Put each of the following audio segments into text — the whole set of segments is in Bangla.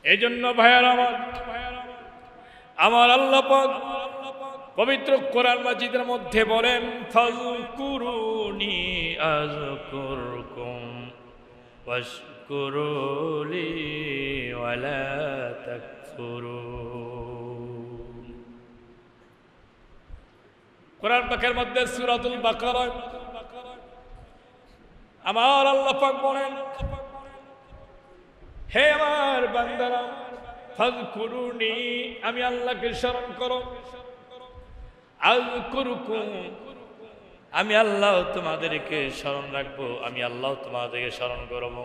এই জন্য ভাইয়ারা আমার আল্লাহ পাক পবিত্র কোরআন মাজিদের মধ্যে বলেন, ফাযকুরুনি আযকুরকুম ওয়াশকুরুলি ওয়ালা তাকফুরুন। কোরআন পাকের মধ্যে সূরাতুল বাকারা আমার আল্লাহ পাক বলেন, হে আমার বান্দারা, ফাযকুরুনি, আমি আল্লাহকে স্মরণ করো, আযকুরকুম, আমি আল্লাহ তোমাদেরকে স্মরণ রাখবো, আমি আল্লাহ তোমাদেরকে স্মরণ করব,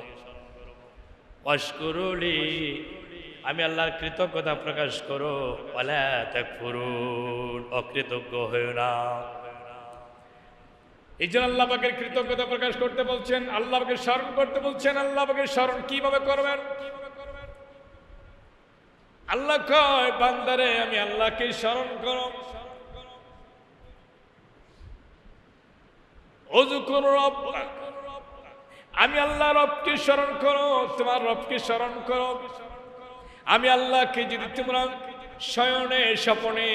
ওয়াশকুরুলি, আমি আল্লাহর কৃতজ্ঞতা প্রকাশ করো, ওয়ালা তাকফুরুন, অকৃতজ্ঞ হয়ো না। এই জন্য আল্লাহ পাকের কৃতজ্ঞতা প্রকাশ করতে বলছেন, আল্লাহ পাকের স্মরণ করতে বলছেন। আল্লাহ পাকের স্মরণ কিভাবে করবেন? আল্লাহ কয়, বান্দারে আমি আল্লাহকে স্মরণ করো, উযকুর রাব্বাক, আমি আল্লাহ রবকে স্মরণ করো, তোমার রবকে স্মরণ করো। আমি আল্লাহকে যদি তোমরা শয়নে স্বপনে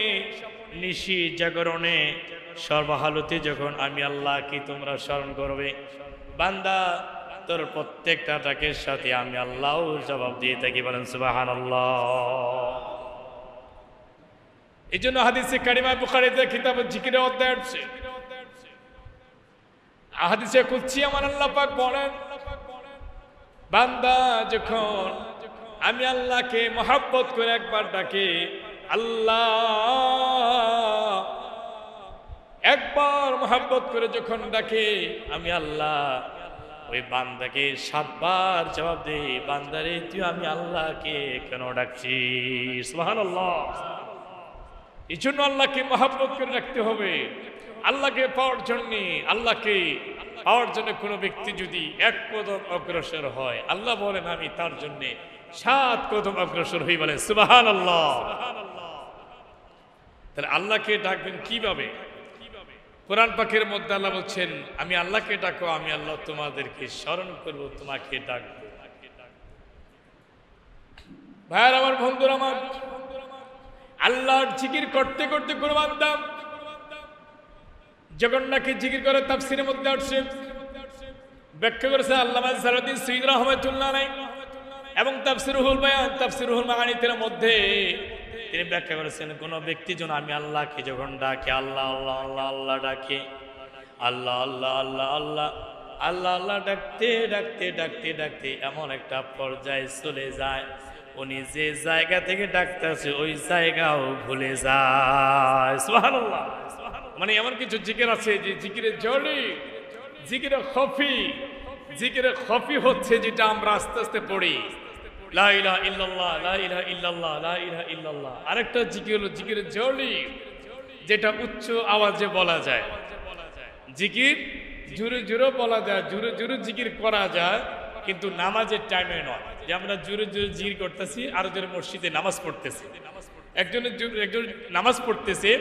নিশি জাগরণে সর্বহালতে যখন আমি আল্লাহকে তোমরা স্মরণ করবে, বান্দা তোর প্রত্যেকটা ডাকের সাথে আমি আল্লাহ জবাব দিয়ে থাকি। বলেন সুবহানাল্লাহ। এই জন্য হাদিসে কারিমা বুখারীতে কিতাব জিকিরের অধ্যায় আছে, হাদিসে কুদসি আমার আল্লাহ পাক বলেন, বান্দা যখন আমি আল্লাহকে মহব্বত করে একবার ডাকে, আল্লাহ একবার মহব্বত করে যখন ডাকে, আমি আল্লাহ ওই বান্দাকে 7 বার জবাব দেই, বান্দারে তুই আমি আল্লাহকে কেন ডাকছিস? সুবহানাল্লাহ। এই জন্য আল্লাহকে মহব্বত করে রাখতে হবে। আল্লাহকে পাওয়ার জন্য, আল্লাহকে পাওয়ার জন্য কোনো ব্যক্তি যদি 1 কদম অগ্রসর হয়, আল্লাহ বলেন আমি তার জন্য 7 কদম অগ্রসর হই। বলে সুবহানাল্লাহ। তাহলে আল্লাহকে ডাকবেন কিভাবে? কোরআন পাকের মধ্যে আল্লাহ বলছেন, আমি আল্লাহকে ডাকো, আমি আল্লাহ তোমাদেরকে স্মরণ করব, তোমাকে ডাকবো। ভাইয়ার আমার, বন্ধুরা আমার, আল্লাহর জিকির করতে করতে কোনো বান্দা যখন নাকি জিকির করে, তাফসীরের মধ্যে আসছে, ব্যাখ্যা করেছে আল্লামা জালালউদ্দিন সুয়ুতী রাহমাতুল্লাহ আলাইহি, এবং তাফসীরুল বায়ান, তাফসীরুল মাআনির মধ্যে তিনি ব্যাখ্যা করেছেন, কোন ব্যক্তি যখন আমি আল্লাহকে যখন ডাকে, আল্লাহ আল্লাহ আল্লাহ আল্লাহ ডাকে, আল্লাহ আল্লাহ আল্লাহ আল্লাহ আল্লাহ আল্লাহ ডাকতে ডাকতে ডাকতে ডাকতে এমন একটা পর্যায়ে চলে যায়, উনি যে জায়গা থেকে ডাকতেছে ওই জায়গাও ভুলে যায়। সুবহানাল্লাহ। মানে এমন কিছু জিকির আছে যে জিকিরের জড়ি, জিকিরের খফি, জিকিরের খফি হচ্ছে যেটা আমরা আস্তে আস্তে পড়ি, লা ইলাহা ইল্লাল্লাহ, লা ইলাহা ইল্লাল্লাহ, লা ইলাহা ইল্লাল্লাহ। আরেকটা জিকির হলো জিকিরের জড়ি, যেটা উচ্চ আওয়াজে বলা যায়। জিকির জোরে জোরে বলা যায়, জোরে জোরে জিকির করা যায়, কিন্তু নামাজের টাইমে নয়। যে আমরা জোরে জোরে জিকির করতেছি, আর জোরে মসজিদে নামাজ পড়তেছি, একজন নামাজ পড়তেছে,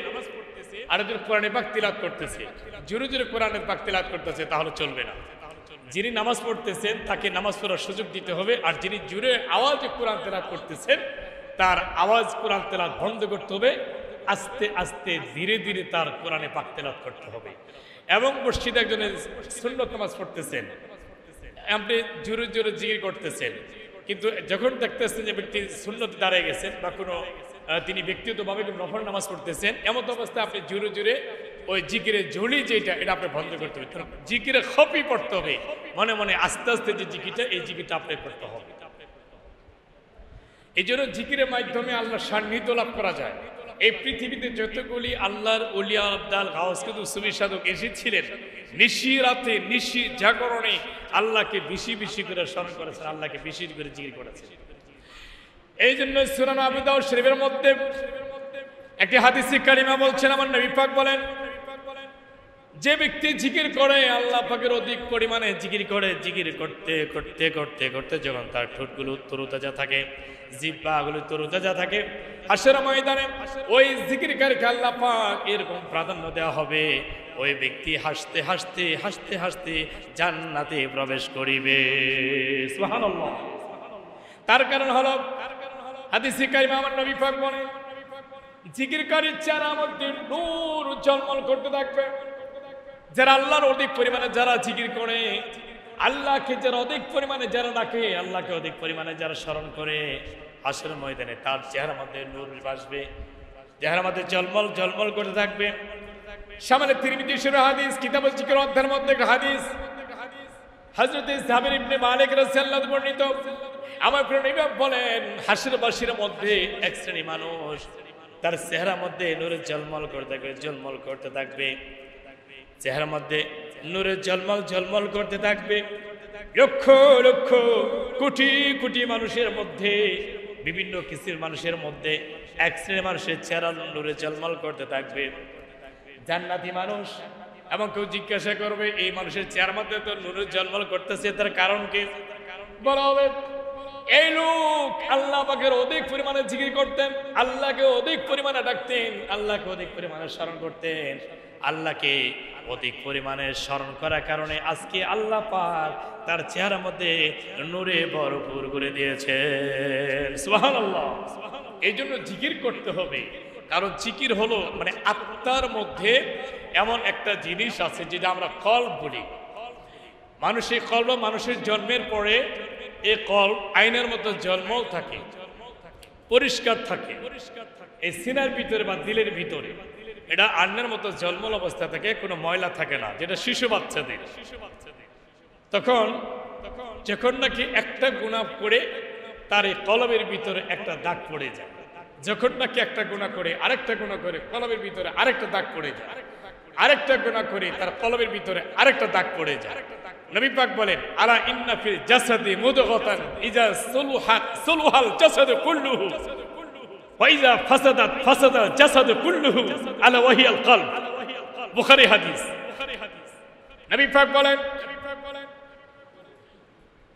আরেকজন কোরআনে পাক তিলাওয়াত করতেছে, জোরে জোরে কোরআনে পাক তিলাওয়াত করতেছে, তাহলে চলবে না। যিনি নামাজ পড়তেছেন তাকে নামাজ পড়ার সুযোগ দিতে হবে, আর যিনি জোরে আওয়াজে কোরআন তেলাওয়াত করতেছেন তার আওয়াজ কোরআন তেলাওয়াত বন্ধ করতে হবে, আস্তে আস্তে ধীরে ধীরে তার কোরআনে পাক তেলাওয়াত করতে হবে। এবং মসজিদে একজনের সুন্নত নামাজ পড়তেছেন, আপনি জোরে জোরে জিকির করতেছেন, কিন্তু যখন দেখতেছেন যে ব্যক্তি সুন্নতে দাঁড়িয়ে গেছেন বা কোনো তিনি ব্যক্তিগতভাবে নফল নামাজ পড়তেছেন, এমন অবস্থায় আপনি জোরে জোরে ওই জিকিরের ঝুলি যেটা, এটা আপনি বন্ধ করতে হবে। জিকিরে খপি পড়তে হবে, মনে মনে আস্তে আস্তে যে জিকিরটা, এই জিকিরটা আপনি করতে হবে। এই জন্য জিকিরের মাধ্যমে আল্লাহর সান্নিধ্য লাভ করা যায়। এই পৃথিবীতে যতগুলি আল্লাহর ওলিয়া আব্দাল গাউস কুতুব সুফি সাধক এসেছিলেন, নিশি রাতে নিশি জাগরণে আল্লাহকে বেশি বেশি করে স্মরণ করেছেন, আল্লাহকে বেশি করে জিকির করেছেন। এই জন্য সূরা আবু দাউদ শরীফের মধ্যে একটি হাদিসে কারিমা বলছেন, আমার নবী পাক বলেন, যে ব্যক্তি জিকির করে, আল্লাহ পাকের অধিক পরিমাণে জিকির করে, জিকির করতে করতে করতে করতে যখন তার ঠোঁটগুলো তরুতাজা থাকে, জিহ্বাগুলো তরুতাজা থাকে, হাসরের ময়দানে ওই জিকিরকারীকে আল্লাহ পাক এরকম প্রাধান্য দেওয়া হবে, ওই ব্যক্তি হাসতে হাসতে হাসতে হাসতে জান্নাতে প্রবেশ করিবে। সুবহানাল্লাহ। তার কারণ হলো হাদিসে কারিমে আমার নবী পাক বলেন জিকিরকারীর চেহারার মধ্যে নূর ঝলমল করতে থাকবে। যারা আল্লাহর অধিক পরিমাণে যারা জিকির করে, আল্লাহকে যারা অধিক পরিমাণে যারা ডাকে, আল্লাহকে অধিক পরিমাণে যারা স্মরণ করে, হাসরের ময়দানে তার চেহারার মধ্যে নূর ভাসবে, চেহারার মধ্যে ঝলমল ঝলমল করতে থাকবে। সামনে তিরমিজি শরীফের হাদিস, কিতাবুল জিকির অধ্যায়ের মধ্যে একটা হাদিস, হযরত জাবির ইবনে মালিক রাদিয়াল্লাহু আনহু বর্ণিত, আমার প্রিয় নবী বলেন হাসরবাসীর মধ্যে এক শ্রেণী মানুষ তার চেহারার মধ্যে নূরে ঝলমল করতে থাকবে, ঝলমল করতে থাকবে, চেহারার মধ্যে নূরে ঝলমল ঝলমল করতে থাকবে। লক্ষ লক্ষ কোটি কোটি মানুষের মধ্যে, বিভিন্ন কিসির মানুষের মধ্যে এক শ্রেণীর মানুষের চেহারা নূরে ঝলমল করতে থাকবে, জান্নাতি মানুষ। এবং কেউ জিজ্ঞাসা করবে এই মানুষের চেহারার মধ্যে তো নূরে ঝলমল করতেছে, তার কারণ কি? বলা হবে এই লোক আল্লাহ পাকের অধিক পরিমাণে জিকির করতেন, আল্লাহকে অধিক পরিমাণে ডাকতেন, আল্লাহকে অধিক পরিমাণে স্মরণ করতেন। আল্লাহকে অধিক পরিমাণে স্মরণ করার কারণে আজকে আল্লাহ পাক তার চেহারার মধ্যে নূরে ভরপুর করে দিয়েছেন। সুবহানাল্লাহ। এই জন্য জিকির করতে হবে, কারণ জিকির হলো মানে আত্মার মধ্যে এমন একটা জিনিস আছে যেটা আমরা কলব বলি। মানুষের কলব, মানুষের জন্মের পরে এই কলব আয়নার মতো জন্মও থাকে, পরিষ্কার থাকে। এই সিনার ভিতরে বা দিলের ভিতরে এটা আন্নার মতো জলমল অবস্থা থাকে, কোনো ময়লা থাকে না, যেটা শিশু বাচ্চাদের। তখন যখন নাকি একটা গুনাহ করে তার এই কলবের ভিতরে একটা দাগ পড়ে যায়, যখন নাকি একটা গুনাহ করে আরেকটা গুনাহ করে কলবের ভিতরে আরেকটা দাগ পড়ে যায়, আরেকটা গুনাহ করে তার কলবের ভিতরে আরেকটা দাগ পড়ে যায়। নবী পাক বলেন আলা ইন্না ফিল জাসাদি মুদগাতান ইজা সুলুহাত সুলুহাল জাসাদু কুল্লুহু ওয়া ইজা ফাসাদাত ফাসাদাল জাসাদু কুল্লুহু আলা ওয়াহিয়াল কলব। বুখারী হাদিস। নবী পাক বলেন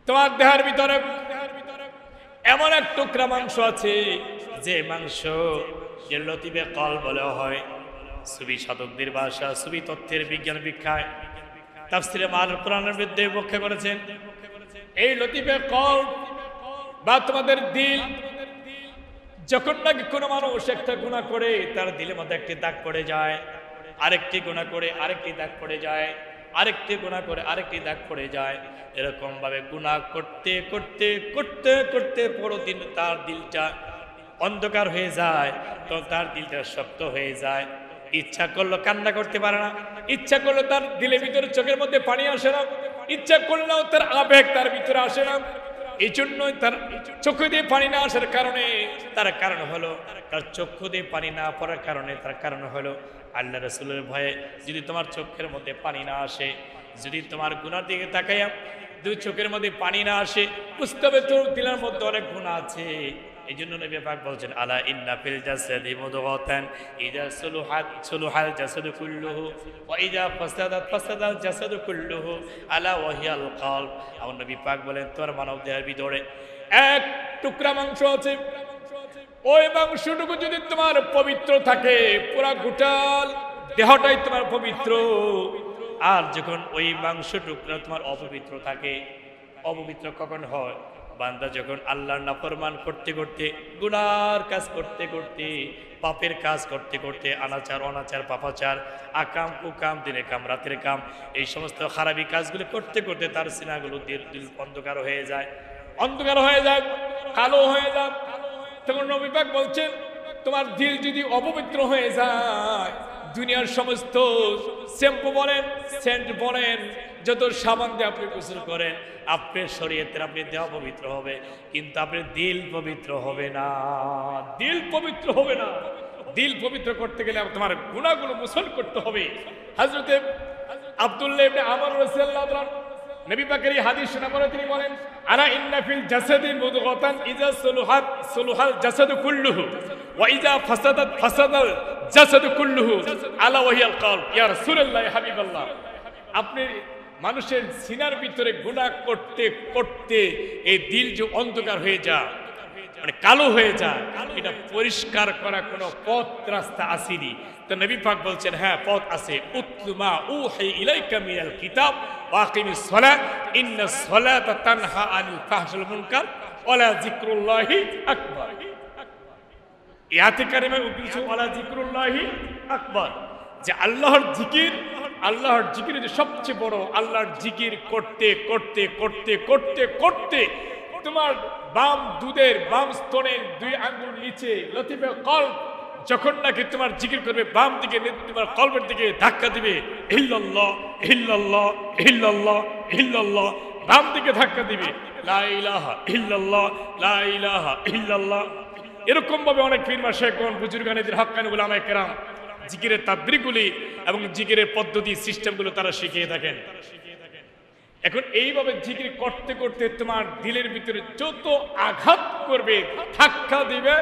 তোমার দেহের ভিতরে এমন এক টুকরা মাংস আছে, যে মাংস যে লতিফে কলব বলা হয়। সুফি সাধকদের ভাষা, সুফি তথ্যের বিজ্ঞান বিখ্যায় তাফসিরে মারুফ কোরআনের মধ্যে ব্যাখ্যা করেছেন এই লতিফে কলব বা তোমাদের দিল, যখন নাকি কোনো মানুষ একটা গুনাহ করে তার দিলের মধ্যে একটি দাগ পড়ে যায়, আরেকটি গুনাহ করে আরেকটি দাগ পড়ে যায়, আরেকটি গুনাহ করে আরেকটি দাগ পড়ে যায়, এরকম ভাবে গুনাহ করতে করতে করতে করতে পুরো দিন তার দিলটা অন্ধকার হয়ে যায়, তো তার দিলটা শক্ত হয়ে যায়। ইচ্ছা করলো কান্না করতে পারে না, ইচ্ছা করলো তার দিলের ভিতরে চোখের মধ্যে পানি আসে না, ইচ্ছা করলেও তার আবেগ তার ভিতরে আসে না। এই জন্যই তার চক্ষু দিয়ে পানি না আসার কারণে তার কারণ হলো, তার চক্ষু দিয়ে পানি না পড়ার কারণে তার কারণ হলো আল্লাহ রাসূলের ভয়ে যদি তোমার চোখের মধ্যে পানি না আসে, যদি তোমার গুনার দিকে তাকাইয়া দুই চোখের মধ্যে পানি না আসে, বুঝতে হবে তোর দিলের মধ্যে অনেক গুনাহ আছে। এই জন্য নবী পাক বলছেন আলা ইন্না ফিল জাসাদি মুদগাতান ইযা সুলুহাত সুলুহাল জাসাদু কুল্লুহু ওয়া ইযা ফাসাদাত ফাসাদাল জাসাদু কুল্লুহু আলা ওয়াহিয়াল কলব। আমার নবী পাক বলেন তোর মানব দেহের ভিতরে এক টুকরা মাংস আছে, ওই মাংসটুকু যদি তোমার পবিত্র থাকে পুরা গোটাল দেহটাই তোমার পবিত্র। আর যখন ওই মাংস টুকরা তোমার অপবিত্র থাকে, অপবিত্র কখন হয়? বান্দা যখন আল্লাহর নাফরমান করতে করতে, গুনার কাজ করতে করতে, পাপের কাজ করতে করতে, অনাচার অনাচার পাপাচার, আকাম কুকাম, দিনের কাম রাতের কাম, এই সমস্ত খারাপি কাজগুলো করতে করতে তার সিনাগুলো দিল অন্ধকার হয়ে যায়, অন্ধকার হয়ে যায়, কালো হয়ে যায়। তখন নবী পাক বলছেন তোমার দিল যদি অপবিত্র হয়ে যায়, দুনিয়ার সমস্ত শ্যাম্পু বলেন, সেন্ট বলেন, যত সাবান দিয়ে আপনি গোসল করেন, আপনার শরীয়তের আপনি দেহ পবিত্র হবে, কিন্তু আপনার দিল পবিত্র হবে না, দিল পবিত্র হবে না। দিল পবিত্র করতে গেলে তোমার গুনাহগুলো মোচন করতে হবে। হযরতে আব্দুল্লাহ ইবনে আমর রাদিয়াল্লাহু আনহু নবী পাকের এই হাদিস শোনা পরে তিনি বলেন আলা ইন্না ফিল জাসাদি মুদগাতান ইযা সুলুহাত সুলুহাল জাসাদু কুল্লুহু ওয়া ইযা ফাসাদাত ফাসাদাল জাসাদু কুল্লুহু আলা ওয়াহিয়াল কলব। ইয়া রাসূলুল্লাহ হাবিবাল্লাহ, আপনি মানুষের সিনার ভিতরে গুনাহ করতে করতে এই দিল যে অন্ধকার হয়ে যায়, মানে কালো হয়ে যায়, এটা পরিষ্কার করা কোনো পথ রাস্তা আসেনি। তো নবী পাক বলছেন হ্যাঁ পথ আছে। উতলুমা উহি ইলাইকা মিনাল কিতাব ওয়া আকিমিস সালাত ইন্নাস সালাতা তানহা আনিল ফাহশিল মুনকার ওয়া লা যিকরুল্লাহি আকবার। ইয়াতে কারিমায় উকিলছে ওয়ালা জিকরুল্লাহি আকবার, যে আল্লাহর জিকির যে সবচেয়ে বড়। আল্লাহর জিকির করতে করতে করতে করতে করতে তোমার বাম দুধের বাম স্তনের 2 আঙ্গুল নিচে লতিফে কলব যখন নাকি তোমার জিকির করবে, বাম দিকে তোমার কলবের দিকে ধাক্কা দিবে, ইল্লাল্লাহ ইল্লাল্লাহ ইল্লাল্লাহ ইল্লাল্লাহ, বাম দিকে ধাক্কা দিবে লা ইলাহা ইল্লাল্লাহ লা ইলাহা ইল্লাল্লাহ। এরকম ভাবে অনেক পীর মাশায়েখগণ, বুজুর্গানেদের হক্কানি উলামায়ে কেরাম জিকিরের তাদবিরগুলি এবং জিকিরের পদ্ধতি সিস্টেমগুলো তারা শিখিয়ে থাকেন। এখন এইভাবে জিকির করতে করতে তোমার দিলের ভিতরে যত আঘাত করবে, ধাক্কা দিবে,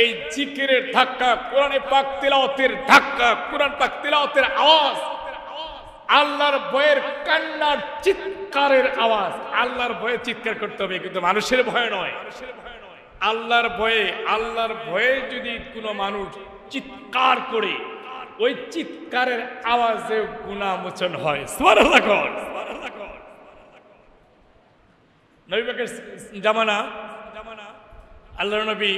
এই জিকিরের ধাক্কা, কোরআনে পাক তিলাওয়াতের ধাক্কা, কোরআন পাক তিলাওয়াতের আওয়াজ, আল্লাহর ভয়ের কান্নার চিৎকারের আওয়াজ। আল্লাহর ভয়ে চিৎকার করতে হবে, কিন্তু মানুষের ভয় নয়। আল্লাহর ভয়ে যদি কোনো মানুষ চিৎকার করে, ওই চিৎকারের আওয়াজে গুনাহ মোচন হয়। সুবহানাল্লাহ। নবী পাকের জামানা আল্লাহর নবী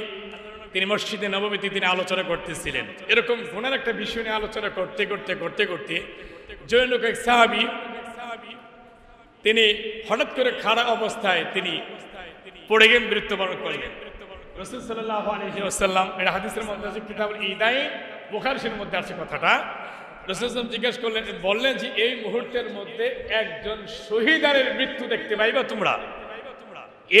তিনি মসজিদে নববীতে তিনি আলোচনা করতেছিলেন। এরকম গুনার একটা বিষয় নিয়ে আলোচনা করতে করতে করতে করতে জৈনক এক সাহাবী তিনি হঠাৎ করে খাড়া অবস্থায় তিনি পড়ে গিয়ে মৃত্যুবরণ করলেন। রাসূল সাল্লাল্লাহু আলাইহি ওয়াসাল্লাম, এটা হাদিসের মধ্যে আছে, কিতাবুল ইদাইন বুখারীর মধ্যে আছে কথাটা। রাসূল সাল্লাল্লাহু জিজ্ঞেস করলেন, বললেন যে এই মুহূর্তের মধ্যে একজন শহীদানের মৃত্যু দেখতে পাইবা তোমরা?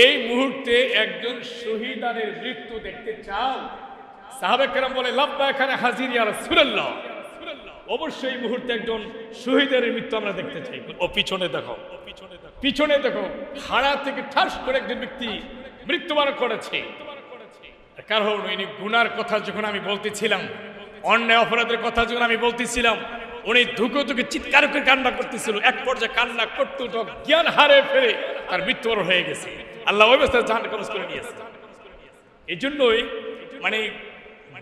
এই মুহূর্তে একজন শহীদানের মৃত্যু দেখতে চাও? সাহাবায়ে কেরাম বলে, লাব্বাইক আনা হাজির ইয়া রাসূলুল্লাহ, অবশ্যই এই মুহূর্তে একজন শহীদের মৃত্যু আমরা দেখতে চাই। ও পিছনে দেখো, পিছনে দেখো, খাড়া থেকে ঠাস করে একজন ব্যক্তি মৃত্যুবরণ করেছে। কারণ উনি গুনার কথা যখন আমি বলতেছিলাম, অন্যায় অপরাধের কথা যখন আমি বলতেছিলাম, উনি ধুকে ধুকে চিৎকার করে কান্না করতেছিল। এক পর্যায়ে কান্না করতে জ্ঞান হারে ফেরে তার মৃত্যুবরণ হয়ে গেছে। আল্লাহ ওই অবস্থায় জান খরচ করে নিয়েছে। এই জন্যই মানে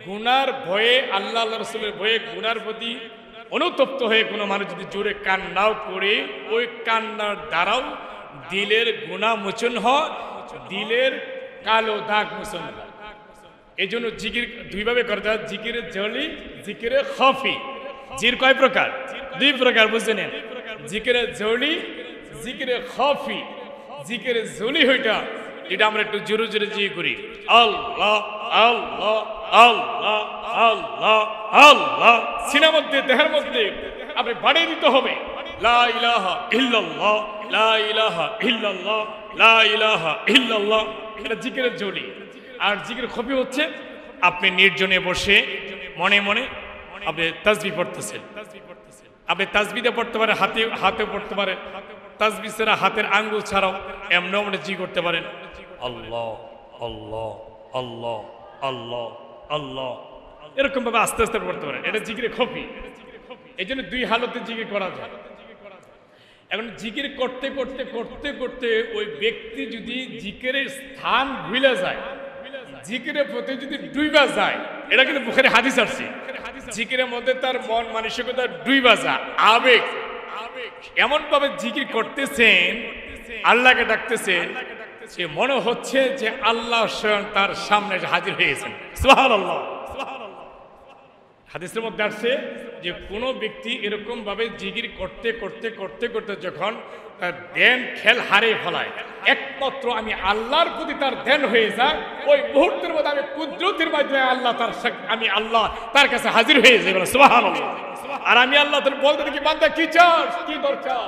গুনার ভয়ে, আল্লাহ রাসূলের ভয়ে, গুনার প্রতি অনুতপ্ত হয়ে কোনো মানুষ যদি জোরে কান্নাও করে, ওই কান্নার দ্বারাও দিলের গুনাহ মোচন হয়, দিলের কালো দাগ মোচন হয়। এই জন্য জিকির দুইভাবে করতে হয়, জিকিরে জলি, জিকিরে খফি। জির কয় প্রকার? 2 প্রকার, বুঝে নেন। জিকিরে জলি, জিকিরে খফি। জিকিরে জলি হইটা যেটা আমরা একটু জোরে জোরে জিকির করি, আল্লাহ আল্লাহ আল্লাহ আল্লাহ আল্লাহ, সিনার মধ্যে দেহের মধ্যে আপনি বাড়িয়ে দিতে হবে, লা ইলাহা ইল্লাল্লাহ লা ইলাহা ইল্লাল্লাহ লা ইলাহা ইল্লাল্লাহ। এটা জিকিরের জলি। আর জিকির খফি হচ্ছে আপনি নির্জনে বসে মনে মনে আপনি তাসবিহ পড়তেছেন। আপনি তাসবিহটা পড়তে পারেন, হাতে পড়তে পারেন। তাসবিহ ছাড়া হাতের আঙ্গুল ছাড়াও এমন মনে জি করতে পারেন, আল্লাহ আল্লাহ আল্লাহ আল্লাহ আল্লাহ, এরকম ভাবে আস্তে আস্তে পড়তে পারেন। এটা জিকিরে খফি। এই জন্য 2 হালতে জিকির করা যায়। এখন জিকির করতে করতে করতে করতে ওই ব্যক্তি যদি জিকিরের স্থান ভুলে যায়, জিকিরের প্রতি যদি ডুইবা যায়, এটা কিন্তু বুখারী হাদিস আছে, জিকিরের মধ্যে তার মন মানসিকতা ডুইবা যায়, আবেগ এমন ভাবে জিকির করতেছেন, আল্লাহকে ডাকতেছেন, সে মনে হচ্ছে যে আল্লাহ স্বয়ং তার সামনে হাজির হয়েছেন। সুবহানাল্লাহ। হাদিসের মধ্যে আসছে যে কোন ব্যক্তি এরকম ভাবে জিকির করতে করতে করতে করতে যখন তার ধ্যান খেল হারিয়ে ফেলায়, একমাত্র আমি আল্লাহর প্রতি তার ধ্যান হয়ে যায়, ওই মুহূর্তের মধ্যে আমি কুদরতের মাধ্যমে আমি আল্লাহ তার কাছে হাজির হয়ে যাই। সুবহানাল্লাহ। আর আমি আল্লাহ তার বলতে থাকি, বান্দা কি চাস, কি দরকার,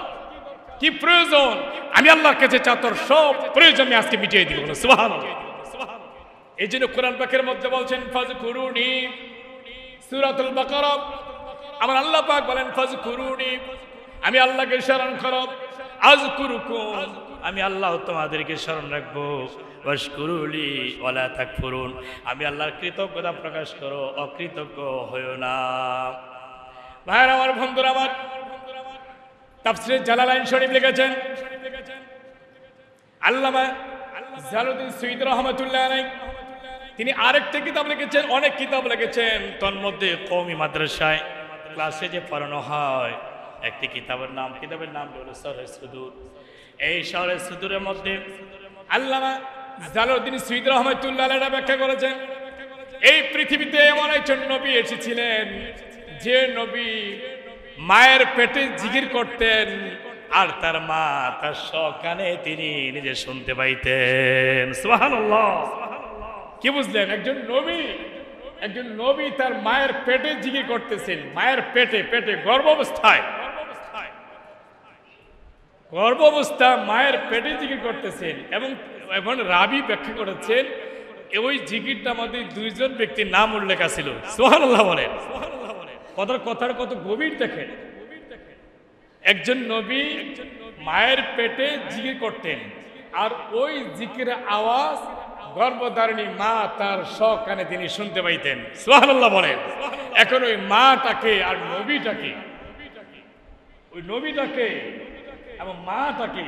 কি প্রয়োজন, আমি আল্লাহর কাছে চা, তোর সব প্রয়োজন আমি আজকে মিটিয়ে দিব। সুবহানাল্লাহ। এই জন্য কোরআন পাকের মধ্যে বলছেন, ফাযকুরুনি, সূরাতুল বাকারা, আমার আল্লাহ পাক বলেন ফাযকুরুনি, আমি আল্লাহকে স্মরণ করো, আযকুরুকুম, আমি আল্লাহ তোমাদেরকে স্মরণ রাখবো, ওয়াশকুরুলি ওয়ালা তাকফুরুন, আমি আল্লাহর কৃতজ্ঞতা প্রকাশ করো, অকৃতজ্ঞ হয়ো না। ভাইরা আমার, বন্ধুরা আমার, তাফসীরে জালালাইন শরীফ লিখেছেন আল্লামা জালালউদ্দিন সুয়ুতী রাহমাতুল্লাহ আলাইহি, তিনি আরেকটা কিতাব লিখেছেন, অনেক কিতাব লিখেছেন, তার মধ্যে কওমি মাদ্রাসায় ক্লাসে যে পড়ানো হয় একটি কিতাবের নাম হলো শরহে সুদূর। এই শরহে সুদূরের মধ্যে আল্লামা জালালউদ্দিন সুয়ুতী রাহমাতুল্লাহ আলাইহি ব্যাখ্যা করেছেন এই পৃথিবীতে এমন একজন নবী এসেছিলেন যে নবী মায়ের পেটে জিকির করতেন আর তার মা তার সকানে তিনি নিজে শুনতে পাইতেন। সুবহানাল্লাহ। কি বুঝলেন? একজন নবী তার মায়ের পেটে জিকির করতেছেন, মায়ের পেটে গর্ভাবস্থায় মায়ের পেটে জিকির করতেছেন। এবং এখন রাবি ব্যাখ্যা করেছেন ওই জিকিরটার মধ্যে দুইজন ব্যক্তির নাম উল্লেখ আছিল। সুবহানাল্লাহ বলেন। কথার কত গভীর দেখেন। একজন নবী মায়ের পেটে জিকির করতেন আর ওই জিকিরের আওয়াজ গর্ভধারিণী মা তার সকানে তিনি শুনতে পাইতেন। সুবহানাল্লাহ বলেন। এখন ওই মাটাকে আর নবীটাকে, ওই নবীটাকে এবং মাটাকে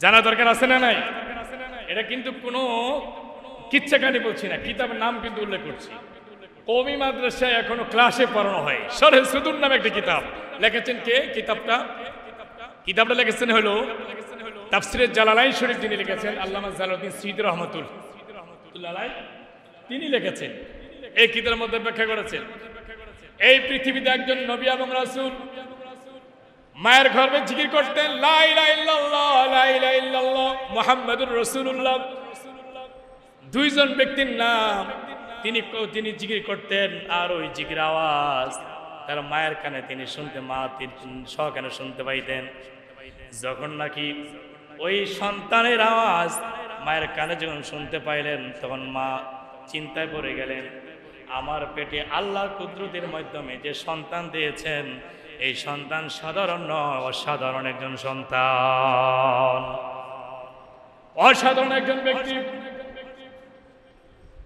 জানা দরকার আছে না নাই? এটা কিন্তু কোনো কিচ্ছা কাহিনী বলছি না, কিতাবের নাম কিন্তু উল্লেখ করছি। কওমি মাদ্রাসায় এখনো ক্লাসে পড়ানো হয়। শরহে সুদুর নামে একটা কিতাব লিখেছেন কে? কিতাবটা লিখেছেন হলো তাফসিরে জালালাইন শরীফ, যিনি লিখেছেন আল্লামা জালালউদ্দিন সৈয়দ রাহমাতুল্লাহ আলাইহি, তিনি লিখেছেন। এই কিতাবের মধ্যে ব্যাখ্যা করেছেন এই পৃথিবীতে একজন নবী এবং রাসূল মায়ের গর্ভে জিকির করতেন, লা ইলাহা ইল্লাল্লাহ লা ইলাহা ইল্লাল্লাহ মুহাম্মাদুর রাসূলুল্লাহ। দুইজন ব্যক্তির নাম তিনি জিকির করতেন আর ওই জিকির আওয়াজ তার মায়ের কানে তিনি শুনতে, মা সকানে শুনতে পাইতেন। যখন নাকি ওই সন্তানের আওয়াজ মায়ের কানে যখন শুনতে পাইলেন তখন মা চিন্তায় পড়ে গেলেন, আমার পেটে আল্লাহর কুদরতের মাধ্যমে যে সন্তান দিয়েছেন এই সন্তান সাধারণ নয়, অসাধারণ একজন সন্তান, অসাধারণ একজন ব্যক্তি।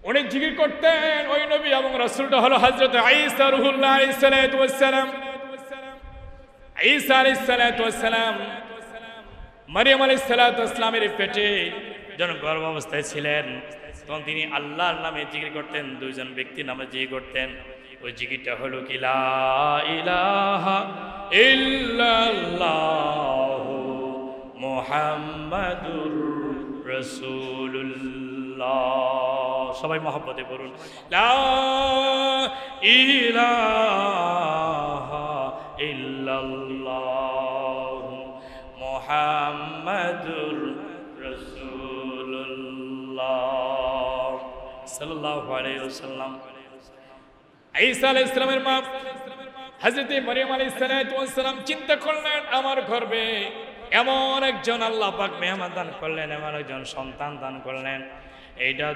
উনি জিকির করতেন ওই নবী এবং রাসূলটা হলো হযরত ঈসা রূহুল্লাহ আলাইহিস সালাতু ওয়াস সালাম। ঈসা আলাইহিস সালাতু ওয়াস সালাম মারইয়াম আলাইহিস সালাতু ওয়াস সালামের পেটে যখন গর্ভাবস্থায় ছিলেন তখন তিনি আল্লাহর নামে জিকির করতেন, দুইজন ব্যক্তির নামে জিকির করতেন। ওই জিকিরটা হলো কি লা ইলাহা ইল্লাল্লাহু মুহাম্মাদুর রাসূলুল্লাহ। সবাই মহব্বতে পড়ুন, লা ইলাহা ইল্লাল্লাহু মুহাম্মাদুর রাসূলুল্লাহ সাল্লাল্লাহু আলাইহি ওয়াসাল্লাম। ঈসা আলাইহিস সালামের মা হযরত মারইয়াম আলাইহিস সালাতু ওয়াস সালাম চিন্তা করলেন, আমার গর্ভে এমন একজন আল্লাহ পাক মেহমান দান করলেন, এমন একজন সন্তান দান করলেন। এইটা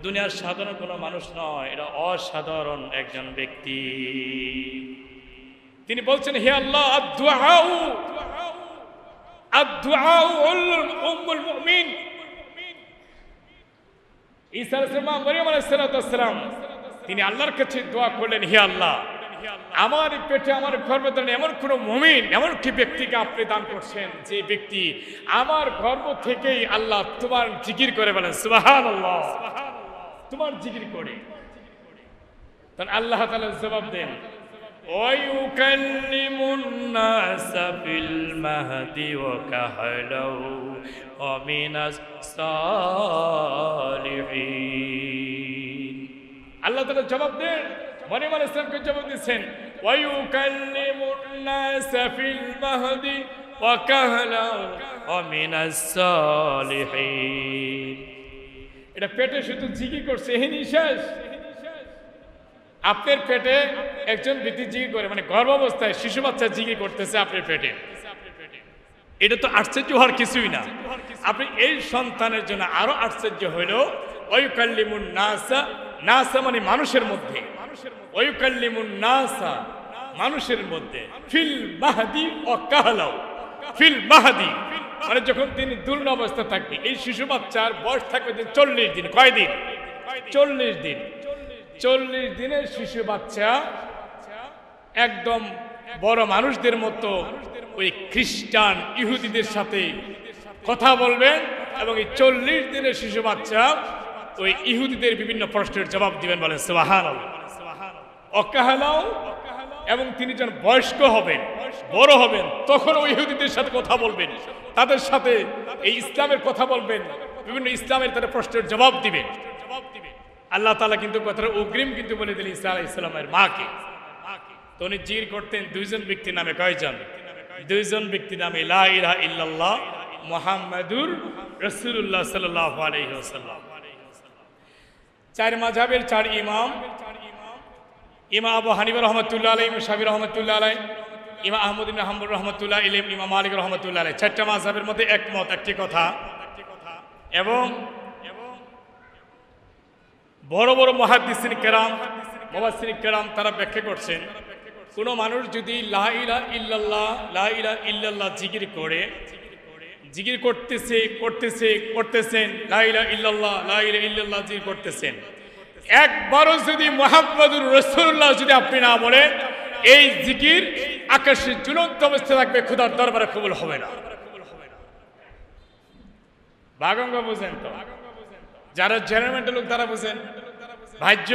দুনিয়ার সাধারণ কোনো মানুষ নয়, এটা অসাধারণ একজন ব্যক্তি। তিনি বলছেন, হে আল্লাহ, আদ-দুআউ উম্মুল মুমিন। ঈসা আলাইহিস সালাম মারইয়াম আলাইহিস সালাতু ওয়াস সালাম তিনি আল্লাহর কাছে দোয়া করলেন, হে আল্লাহ, আমার পেটে আমার গর্ভে এমন কোন মুমিন, এমন কি ব্যক্তিকে আপনি দান করছেন যে ব্যক্তি আমার গর্ভ থেকেই আল্লাহ তোমার জিকির করে বলেন সুবহানাল্লাহ, তোমার জিকির করে। তখন আল্লাহ তাআলা জবাব দেন, ওয়ায়ুকাল্লিমুন নাসা ফিল মাহদি ওয়া কাহলাউ ওয়া মিনাস সালিহিন। আল্লাহ তাআলা জবাব দেন, মারইয়াম আলাইহিস সালামকে জবাব দিচ্ছেন, ওয়ায়ুকাল্লিমুন নাসা ফিল মাহদি ওয়া কাহলাউ ওয়া মিনাস সালিহিন। এটা পেটে শুধু জিকির করছে, এই নিঃশ্বাস। আপনার পেটে একজন ব্যক্তি জিকির করে, মানে গর্ভাবস্থায় শিশু বাচ্চা জিকির করতেছে আপনার পেটে। এটা তো আশ্চর্য হওয়ার কিছুই না। আপনি এই সন্তানের জন্য আরো আশ্চর্য হইল, ওয়ায়ুকাল্লিমুন নাসা, নাসা মানে মানুষের মধ্যে, ওয়ায়ুকাল্লিমুন নাসা মানুষের মধ্যে, ফিল মাহদি ওয়া কাহলাউ, ফিল মাহদি মানে যখন তিনি দুর্ন অবস্থা থাকবে। এই শিশু বাচ্চার বয়স থাকবে 40 দিন। কয় দিন? 40 দিন। 40 দিনের শিশু বাচ্চা একদম বড় মানুষদের মতো ওই খ্রিস্টান ইহুদিদের সাথে কথা বলবেন এবং এই 40 দিনের শিশু বাচ্চা ওই ইহুদিদের বিভিন্ন প্রশ্নের জবাব দিবেন, বলেন সুবহানাল্লাহ। ওয়াকাহলাউ, এবং তিনি যখন বয়স্ক হবেন, বড় হবেন, তখন ওই ইহুদিদের সাথে কথা বলবেন, তাদের সাথে এই ইসলামের কথা বলবেন, বিভিন্ন ইসলামের তাদের প্রশ্নের জবাব দিবেন। আল্লাহ তাআলা কিন্তু কথাটা অগ্রিম কিন্তু বলে দিলেন ঈসা আলাইহিস সালামের মাকে। তো উনি জিকির করতেন দুইজন ব্যক্তির নামে। কয়জন? দুইজন ব্যক্তির নামে, লা ইলাহা ইল্লাল্লাহ মুহাম্মাদুর রাসূলুল্লাহ সাল্লাল্লাহু আলাইহি ওয়াসাল্লাম। চার মাযহাবের চার ইমাম, ইমাম আবু হানিফা রাহমাতুল্লাহ আলাইহি, ইমাম শাফিঈ রাহমাতুল্লাহ আলাইহি, ইমাম আহমদ ইবনে হাম্বল রাহমাতুল্লাহ আলাইহি, ইমাম মালিক রাহমাতুল্লাহ আলাইহি, চারটা মাযহাবের মধ্যে একমত, একটি কথা। এবং বড় বড় মুহাদ্দিসিন কেরাম, মুফাসসিরিন কেরাম তারা ব্যাখ্যা করছেন, কোন মানুষ যদি লা ইলাহা ইল্লাল্লাহ, লা ইলাহা ইল্লাল্লাহ জিকির করে, জিকির করতেছেন, লা ইলাহা ইল্লাল্লাহ, লা ইলাহা ইল্লাল্লাহ জিকির করতেছেন, একবারও যদি মুহাম্মাদুর রাসূলুল্লাহ যদি আপনি না বলেন, এই জিকির আকাশে ঝুলন্ত অবস্থায় থাকবে, খোদার দরবারে কবুল হবে না। ভাগঙ্গ বুঝেন তো? যারা জেনারেল লোক তারা বুঝেন। ভাজ্য,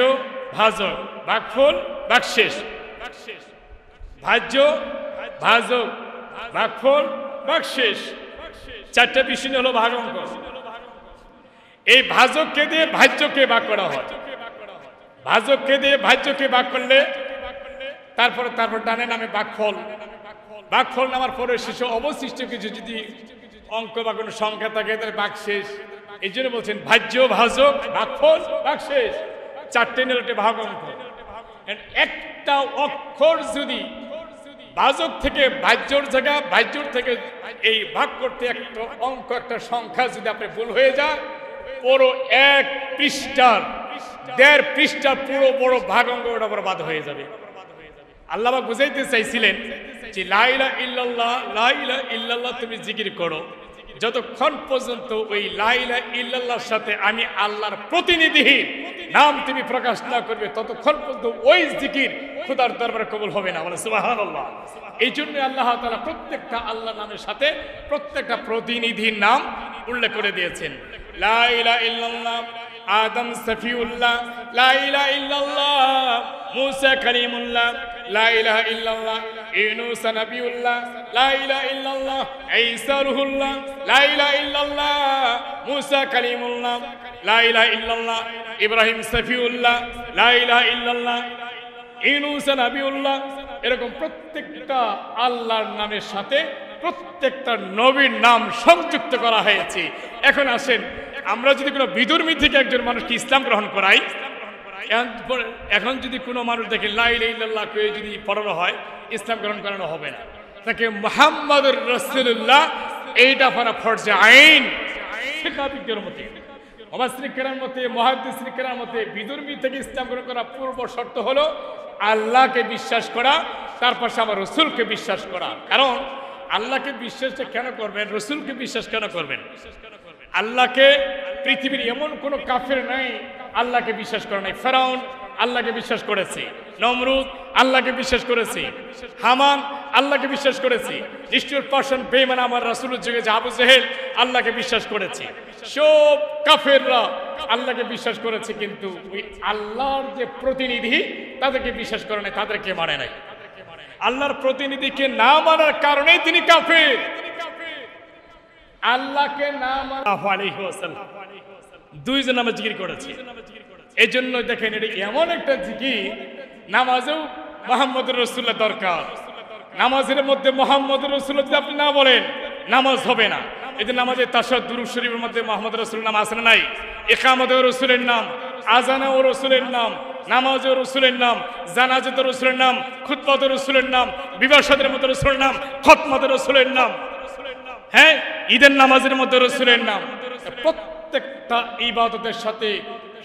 ভাজক, ভাগফল, ভাগশেষ। ভাজ্য, ভাজক, ভাগফল, ভাগশেষ, চারটা বিষয় হলো ভাগঙ্ক। এই ভাজককে দিয়ে ভাজ্যকে ভাগ করা হয়। ভাজককে দিয়ে ভাজ্যকে ভাগ করলে তারপর ডানে নামে ভাগফল। ভাগফল নামার পরে শেষে অবশিষ্ট কিছু যদি অঙ্ক বা কোনো সংখ্যা থাকে তাহলে ভাগশেষ। এই জন্য বলছেন ভাজ্য, ভাজক, ভাগফল, ভাগশেষ, চারটে নিয়ে ভাগঙ্ক। একটা অক্ষর যদি ভাজক থেকে ভাজ্যর জায়গা, ভাজ্যর থেকে এই ভাগ করতে একটা অঙ্ক, একটা সংখ্যা যদি আপনি ভুল হয়ে যায়, পুরো এক পৃষ্ঠার, 1.5 পৃষ্ঠার পুরো বড় ভাগঙ্গ ওটা বরবাদ হয়ে যাবে। আল্লাহ পাক বুঝাইতে চাইছিলেন যে লা ইলাহা ইল্লাল্লাহ, লা ইলাহা ইল্লাল্লাহ তুমি জিকির করো, যতক্ষণ পর্যন্ত ওই লা ইলাহা ইল্লাল্লাহর সাথে আমি আল্লাহর প্রতিনিধি নাম তুমি প্রকাশ না করবে, ততক্ষণ পর্যন্ত ওই জিকির খোদার দরবারে কবুল হবে না। বলে সুবহানাল্লাহ। এই জন্য আল্লাহ তাআলা প্রত্যেকটা আল্লাহ নামের সাথে প্রত্যেকটা প্রতিনিধির নাম উল্লেখ করে দিয়েছেন। লা ইলাহা ইল্লাল্লাহ আদম সফিউল্লাহ, লা ইলাহা ইল্লাল্লাহ মুসা কালিমুল্লাহ, লা ইলাহা ইল্লাল্লাহ ইউনুস নবিউল্লাহ, লা ইলাহা ইল্লাল্লাহ ঈসা রূহুল্লাহ, লা ইলাহা ইল্লাল্লাহ মুসা কালিমুল্লাহ, লা ইলাহা ইল্লাল্লাহ ইব্রাহিম সফিউল্লাহ, লা ইলাহা ইল্লাল্লাহ ইউনুস নবিউল্লাহ। এরকম প্রত্যেকটা আল্লাহর নামের সাথে প্রত্যেকটা নবীর নাম সংযুক্ত করা হয়েছে। এখন আসেন, আমরা যদি কোনো বিধর্মী থেকে একজন মানুষকে ইসলাম গ্রহণ করাই, এখন যদি কোনো মানুষ দেখে লা ইলাহা ইল্লাল্লাহ কে যদি পড়ানো হয়, ইসলাম গ্রহণ করানো হবে না। তাকে মুহাম্মাদুর রাসূলুল্লাহ এইটা পড়া ফরজে আইন। শিক্ষাবিদদের মতে, মুফাসসিরিন কেরামের মতে, মুহাদ্দিসিন কেরামের মতে বিধর্মী থেকে ইসলাম গ্রহণ করার পূর্ব শর্ত হলো আল্লাহকে বিশ্বাস করা, তারপর আমার রসুলকে বিশ্বাস করা। কারণ আল্লাহকে বিশ্বাস কেন করবেন, রসুলকে বিশ্বাস কেন করবেন? আল্লাহকে পৃথিবীর এমন কোন কাফের নাই আল্লাহকে বিশ্বাস করে নাই। ফেরাউন আল্লাহকে বিশ্বাস করেছে, নমরুদ আল্লাহকে বিশ্বাস করেছে, হামান আল্লাহকে বিশ্বাস করেছে, নিষ্ঠুর পাষাণ বেঈমান আমার রাসূলের যুগে যে আবু জেহেল আল্লাহকে বিশ্বাস করেছে। সব কাফেররা আল্লাহকে বিশ্বাস করেছে, কিন্তু ওই আল্লাহর যে প্রতিনিধি তাদেরকে বিশ্বাস করে নাই, তাদেরকে মানে নাই। আল্লাহর প্রতিনিধিকে না মানার কারণেই তিনি কাফের। আল্লাহকে না মানা আলাইহি ওয়াসাল্লাম দুইজন নামে জিকির করেছে। এই জন্য দেখেন, এটা এমন একটা জিকির, নামাজেও মুহাম্মদুর রাসূলুল্লাহ দরকার। নামাজের মধ্যে মুহাম্মদুর রাসূলুল্লাহ যদি আপনি না বলেন, নামাজ হবে না। এই যে নামাজে তাশাহুদ দুরূদ শরীফের মধ্যে মুহাম্মদুর রাসূলুল্লাহ নাম আছে না নাই? ইকামতেও রাসূলের নাম, আযানেও রাসূলের নাম, নামাজেও রাসূলের নাম, জানাজাতেও রাসূলের নাম, খুতবাতেও রাসূলের নাম, বিবাহ শাদীর মধ্যে রাসূলের নাম, খতমাতেও রাসূলের নাম, হ্যাঁ ঈদের নামাজের মধ্যে রাসূলের নাম। প্রত্যেকটা ইবাদতের সাথে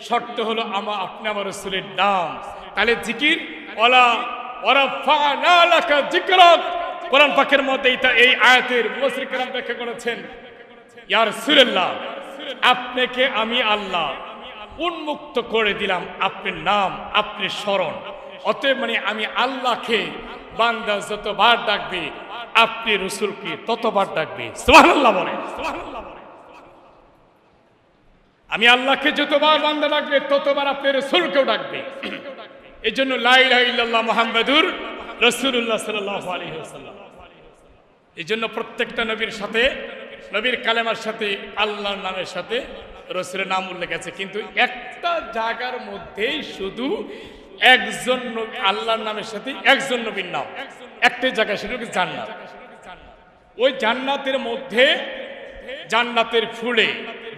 শর্ত হলো আপনি আমার রাসূলের নাম। তাহলে জিকির ওয়ালা ওয়ারাফা'না লাকা যিকরাক, কোরআন পাকের মধ্যে এই আয়াতের মুফাসসির কেরাম ব্যাখ্যা করেছেন, ইয়া রাসূলুল্লাহ আপনাকে আমি আল্লাহ উন্মুক্ত করে দিলাম আপনার নাম, আপনার স্মরণ। অতএব মানে আমি আল্লাহকে বান্দা যতবার ডাকবে, আপনি রাসূলকে ততবার ডাকবে। সুবহানাল্লাহ বলেন। আমি আল্লাহকে যতবার বান্দা ডাকবে, ততবার আপনি রাসূলকেও ডাকবে। এই জন্য লা ইলাহা ইল্লাল্লাহ মুহাম্মাদুর রাসূলুল্লাহ সাল্লাল্লাহু আলাইহি ওয়াসাল্লাম। এই জন্য প্রত্যেকটা নবীর সাথে, নবীর কালেমার সাথে, আল্লাহর নামের সাথে রাসূলের নাম উল্লেখ আছে, কিন্তু একটা জায়গার মধ্যেই শুধু একজন নবী, আল্লাহর নামের সাথে একজন নবীর নাম একটাই জায়গায়, সেটা হচ্ছে জান্নাত। ওই জান্নাতের মধ্যে জান্নাতের ফুলে,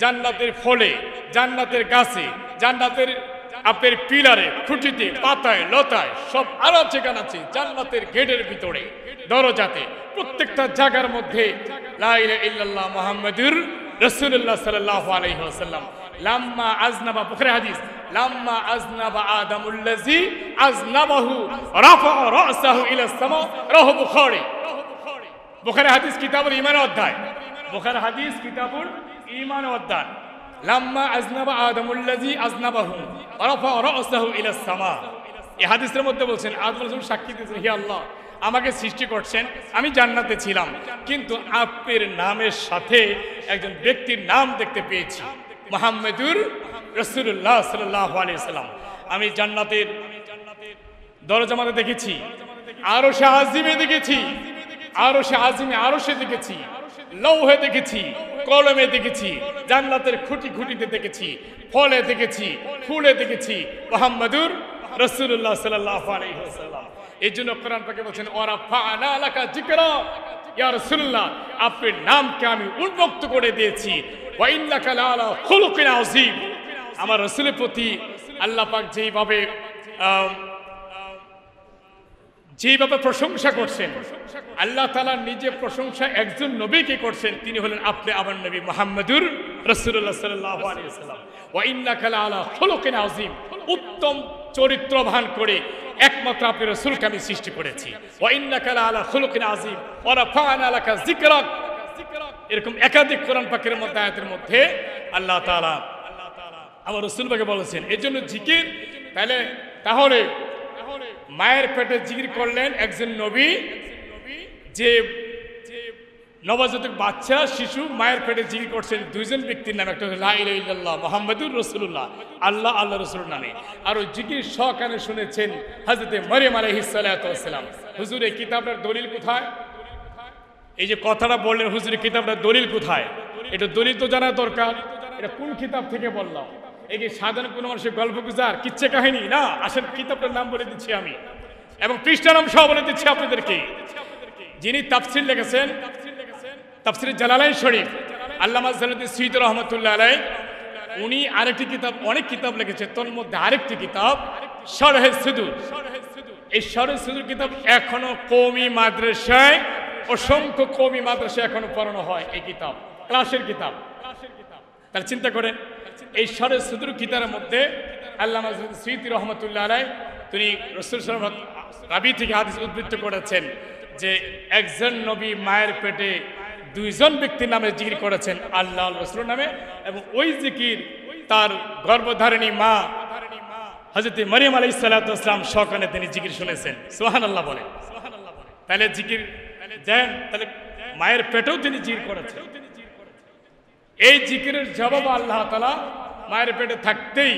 জান্নাতের ফলে, জান্নাতের গাছে, জান্নাতের আপনার পিলারে, খুঁটিতে, পাতায়, লতায় সব আরো যেখানে আছে, জান্নাতের গেটের ভিতরে, দরজাতে, প্রত্যেকটা জায়গার মধ্যে লা ইলাহা ইল্লাল্লাহ মুহাম্মাদুর রাসূলুল্লাহ সাল্লাল্লাহু আলাইহি ওয়াসাল্লাম। লাম্মা আযনাবা, বুখারী হাদিস, লাম্মা আযনাবা আদামুল্লাযী আযনাবাহু রাফা রাসাহু ইলা সামা, রাহু বুখারী। বুখারী হাদিস কিতাবুল ঈমান অধ্যায়, বুখারী হাদিস কিতাবুল ঈমান অধ্যায়। লাম্মা আযনাবা আদামুল্লাযী আযনাবাহু রাফা রাসাহু ইলা সামা। এই হাদিসের মধ্যে বলছেন, আদম রাসূল সাক্ষী দিয়েছেন, হে আল্লাহ, আমাকে সৃষ্টি করছেন, আমি জান্নাতে ছিলাম, কিন্তু আপনার নামের সাথে একজন ব্যক্তির নাম দেখতে পেয়েছি, মুহাম্মাদুর রাসূলুল্লাহ সাল্লাল্লাহু আলাইহি ওয়াসাল্লাম। আমি জান্নাতের দরজা মধ্যে দেখেছি, আরশে আজিমে দেখেছি, আরশে আজিমে আরশে দেখেছি, লৌহে দেখেছি, কলমে দেখেছি, জান্নাতের খুঁটি খুঁটিতে দেখেছি, ফলে দেখেছি, ফুলে দেখেছি, মুহাম্মাদুর রাসূলুল্লাহ সাল্লাল্লাহু আলাইহি ওয়াসাল্লাম। এই জন্য কোরআন পাকে বলছেন, ওয়ারাফা'না লাকা যিকরা, ইয়া রাসূলুল্লাহ, আপনার নামকে আমি উন্মুক্ত করে দিয়েছি, ওয়া ইন্নাকা লাআলা খুলুকিন আযীম। আমার রাসূলের প্রতি আল্লাহ পাক যেভাবে প্রশংসা করছেন, আল্লাহ তাআলা নিজে প্রশংসা একজন নবীকে করছেন, তিনি হলেন আপনি আমার নবী মুহাম্মাদুর রাসূলুল্লাহ সাল্লাল্লাহু আলাইহি ওয়াসাল্লাম। ওয়া ইন্নাকা লাআলা খুলুকিন আযীম, উত্তম চরিত্রবান করে একমাত্র আপনি রাসূলকে আমি সৃষ্টি করেছি। ওয়া ইন্নাকা লাআলা খুলুকিন আযীম ওয়া রাফা'না লাকা যিকরাক। এরকম একাধিক কোরআন পাকের মধ্যে, আয়াতের মধ্যে আল্লাহ তাআলা আমার রাসূলকে বলেছেন। এর জন্য জিকির, তাহলে মায়ের পেটে জিকির করলেন একজন নবী, যে নবজাতক বাচ্চা শিশু মায়ের পেটে জিকির করছেন দুইজন ব্যক্তির নামে, একটা লা ইলাহা ইল্লাল্লাহ মুহাম্মাদুর রাসূলুল্লাহ, আল্লাহ আল্লাহ রাসূলের নামে। আর ওই জিকির সকালে শুনেছেন হযরতে মারইয়াম আলাইহিস সালাতু ওয়াস সালাম। হুজুর এই কিতাবটার দলিল কোথায়? এই যে কথাটা বললেন হুজুর কিতাবটার দলিল কোথায়, এটা দলিল তো জানা দরকার। এটা কোন কিতাব থেকে বললাম? এই যে সাধারণ কোনো মানুষের গল্প গুজার, কিচ্ছা কাহিনী না। আসেন কিতাবটার নাম বলে দিচ্ছি আমি, এবং পৃষ্ঠার নাম সহ বলে দিচ্ছি আপনাদেরকে। যিনি তাফসীর লিখেছেন, তাফসীর জালালাইন শরীফ, আল্লামা জালালউদ্দিন সুয়ুতী রাহমাতুল্লাহ আলাইহি, উনি আরেকটি কিতাব, অনেক কিতাব লিখেছেন, তোর মধ্যে আরেকটি কিতাব শারহে সুদূর। এই শারহে সুদূর কিতাব এখনো কওমি মাদ্রাসায়, অসংখ্য কওমি মাদ্রাসায় এখনো পড়ানো হয়। এই কিতাব ক্লাসের কিতাব। তাহলে চিন্তা করেন, এই শারহে সুদূর কিতাবের মধ্যে আল্লামা জালালউদ্দিন সুয়ুতী রাহমাতুল্লাহ আলাইহি তিনি রাসূল সাল্লাল্লাহু আলাইহি ওয়াসাল্লাম রাবি থেকে হাদিস উদ্ধৃত করেছেন যে একজন নবী মায়ের পেটে দুইজন ব্যক্তির নামে জিকির করেছেন, আল্লাহ রাসূলের নামে, এবং ওই জিকির তার গর্ভধারিণী মা হযরত মারইয়াম আলাইহিস সালাতু ওয়াস সালাম সকালে তিনি জিকির শুনেছেন। সুবহানাল্লাহ বলেন। তাহলে জিকির দেন, তাহলে মায়ের পেটেও তিনি জিকির করেছেন। এই জিকিরের জবাব আল্লাহ তাআলা মায়ের পেটে থাকতেই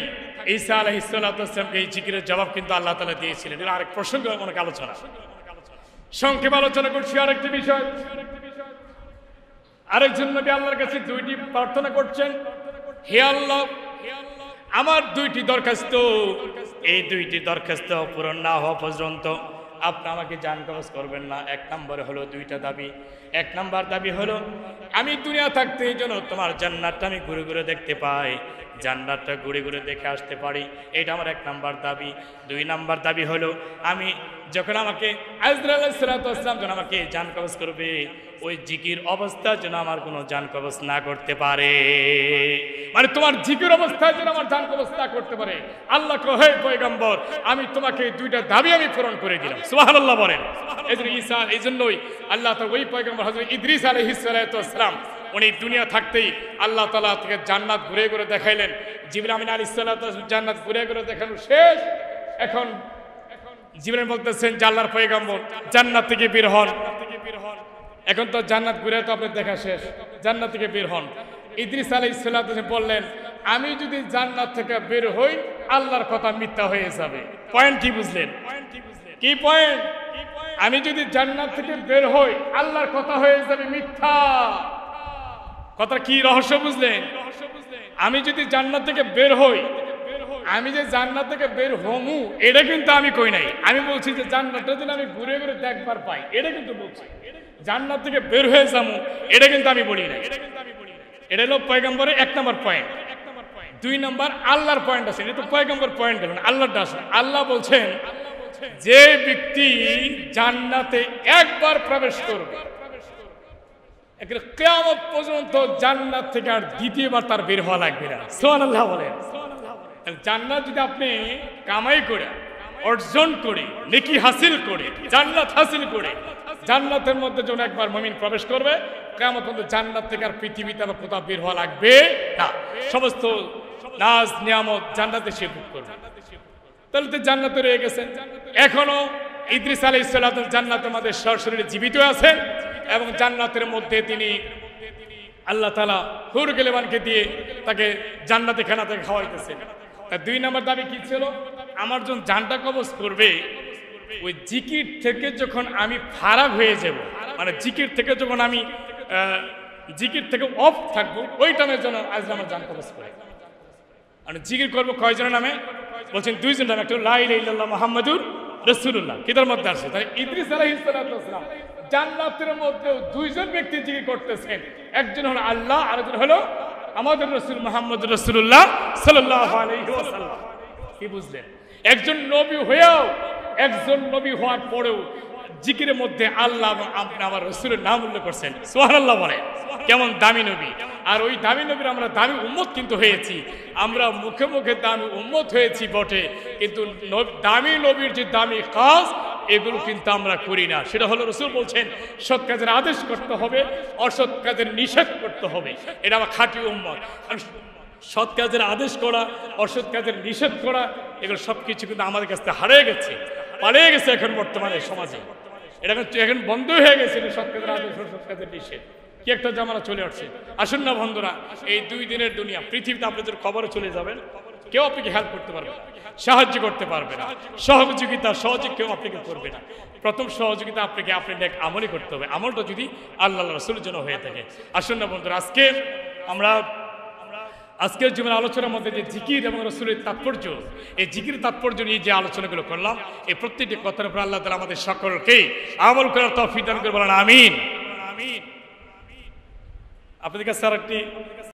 ঈসা আলাইহিস সালাতু ওয়াস সালামকে এই জিকিরের জবাব কিন্তু আল্লাহ তাআলা দিয়েছিলেন। এটা আরেক প্রসঙ্গ, অনেক আলোচনা, সংক্ষেপে আলোচনা করছি। আরেকটি বিষয়, আরেকজন নবী আল্লাহর কাছে দুইটি প্রার্থনা করছেন, হে আল্লাহ, আমার দুইটি দরখাস্ত, এই দুইটি দরখাস্ত পূরণ না হওয়া পর্যন্ত আপনি আমাকে জান কবজ করবেন না। এক নম্বর হলো দুইটা দাবি। এক নম্বর দাবি হলো আমি দুনিয়া থাকতে এই জন্য তোমার জান্নাতটা আমি ঘুরে ঘুরে দেখতে পাই, জান্নাতটা ঘুরে ঘুরে দেখে আসতে পারি, এটা আমার এক নম্বর দাবি। দুই নম্বর দাবি হলো আমি যখন আমাকে আজরাইল আলাইহিস সালাতু ওয়াস সালাম যখন আমাকে জান কবজ করবে, ওই জিকির অবস্থা যেন আমার কোনো জান কবজ না করতে পারে, মানে তোমার জিকির অবস্থায় যেন আমার জান কবজ না করতে পারে। আল্লাহ কয়, হে পয়গম্বর, আমি তোমাকে দুইটা দাবি আমি পূরণ করে দিলাম। সুবহানাল্লাহ বলেন। এই জন্যই আল্লাহ তাআলা ওই পয়গম্বর হযরত ইদ্রিস আলাইহিস সালাতু ওয়াস সালাম, উনি দুনিয়া থাকতেই আল্লাহ তাআলা থেকে জান্নাত ঘুরে ঘুরে দেখাইলেন। জিবরিল আমিন আলাইহিস সালাতু ওয়াস সালাম জান্নাত ঘুরে ঘুরে দেখানো শেষ। এখন জিবরিল বলতেছেন যে আল্লাহর পয়গম্বর জান্নাত থেকে বের হন। এখন তো জান্নাত ঘুরে তো আপনার দেখা শেষ, জান্নাত থেকে বের হন। ইদ্রিস আলাইহিস সালাতু ওয়াস সালাম বললেন, আমি যদি জান্নাত থেকে বের হই আল্লাহর কথা মিথ্যা হয়ে যাবে। পয়েন্ট কি বুঝলেন? কি পয়েন্ট? আমি যদি জান্নাত থেকে বের হই আল্লাহর কথা হয়ে যাবে মিথ্যা। কথা কি রহস্য বুঝলেন? আমি যদি জান্নাত থেকে বের হই, আমি যে জান্নাত থেকে বের হমু এটা কিন্তু আমি কই নাই। আমি বলছি যে জান্নাতটা যদি আমি ঘুরে ঘুরে দেখবার পাই, এটা কিন্তু বলছি। জান্নাত থেকে বের হয়ে যাবো এটা কিন্তু আমি বলি নাই। এটা হলো পয়গম্বরের 1 নম্বর পয়েন্ট। 2 নম্বর আল্লাহর পয়েন্ট আছে, এটা তো পয়গম্বর পয়েন্ট গেল না, আল্লাহরটা আছে। আল্লাহ বলছেন যে ব্যক্তি জান্নাতে একবার প্রবেশ করবে, কিয়ামত পর্যন্ত জান্নাত থেকে আর দ্বিতীয়বার তার বের হওয়া লাগবে না। সুবহানাল্লাহ বলেন। জান্নাত যদি আপনি কামাই করে অর্জন করে নেকি হাসিল করে জান্নাত হাসিল করে জান্নাতের মধ্যে যখন একবার মুমিন প্রবেশ করবে, কিয়ামত পর্যন্ত জান্নাত থেকে আর পৃথিবীতে আর কোথাও বের হওয়া লাগবে না। সমস্ত নাজ নিয়ামত জান্নাতে সে ভোগ করবে। তাহলে তো জান্নাতে রয়ে গেছে। এখনো ইদ্রিস আলাইহিস সালাম জান্নাতের মধ্যে সশরীরে জীবিত আছেন এবং জান্নাতের মধ্যে তিনি আল্লাহ তাআলা হুর গিলমানকে দিয়ে তাকে জান্নাতে খানা থেকে খাওয়াইতেছেন। তার 2 নম্বর দাবি কি ছিল? আমার যখন জানটা কবজ করবে, ওই জিকির থেকে যখন আমি ফারাগ হয়ে যাব, মানে জিকির থেকে যখন আমি জিকির থেকে অফ থাকবো, ওই টাইমের জন্য আজ আমার জান কবজ করে। মানে জিকির করবো কয়জনের নামে? বলছেন 2 জন নামে। একটা লা ইলাহা ইল্লাল্লাহ মুহাম্মাদুর রাসূলুল্লাহ, কিতার মধ্যে আছে। তাই ইদ্রিস আলাইহিস সালাম জান্নাতের মধ্যে 2 জন ব্যক্তি জিকির করতেছেন। একজন হলো আল্লাহ, আরেকজন হলো আমাদের রাসূল মুহাম্মদুর রাসূলুল্লাহ সাল্লাল্লাহু আলাইহি ওয়াসাল্লাম। কি বুঝলেন? একজন নবী হয়েও, একজন নবী হওয়ার পরেও জিকিরের মধ্যে আল্লাহ এবং আপনি আমার রাসূলের নাম উল্লেখ করছেন। সুবহানাল্লাহ বলে। কেমন দামি নবী! আর ওই দামি নবীর আমরা দামি উম্মত কিন্তু হয়েছি। আমরা মুখে মুখে দামি উম্মত হয়েছি বটে, কিন্তু দামি নবীর যে দামি কাজ এগুলো কিন্তু আমরা করি না। সেটা হলো রাসূল বলছেন সৎ কাজের আদেশ করতে হবে, অসৎ কাজের নিষেধ করতে হবে। এটা আমার খাঁটি উম্মত। সৎ কাজের আদেশ করা, অসৎ কাজের নিষেধ করা, এগুলো সব কিছু কিন্তু আমাদের কাছ থেকে হারিয়ে গেছে, পালিয়ে গেছে এখন বর্তমানে সমাজে। এটা এখন বন্ধ হয়ে গেছে, সৎ কাজের আদেশ, অসৎ কাজের নিষেধ। কি একটা জামানা চলে আসছে। আসুন না বন্ধুরা, এই 2 দিনের দুনিয়া, পৃথিবীতে আপনাদের খবরে চলে যাবেন, কেউ আপনাকে হেল্প করতে পারবে না, সাহায্য করতে পারবে না, সহযোগিতা সহযোগ কেউ আপনাকে করবে না। প্রথম সহযোগিতা আপনাকে আপনার নেক আমলই করতে হবে, আমলটা যদি আল্লাহ রাসূলের জন্য হয়ে থাকে। আসুন না বন্ধুরা, আজকের জীবনের আলোচনার মধ্যে যে জিকির এবং রাসূলের তাৎপর্য, এই জিকির তাৎপর্য নিয়ে যে আলোচনাগুলো করলাম, এই প্রত্যেকটি কথার উপর আল্লাহ তাআলা আমাদের সকলকে আমল করার তৌফিক দান করে বলেন আমিন। আপনাদের কাছে আরেকটি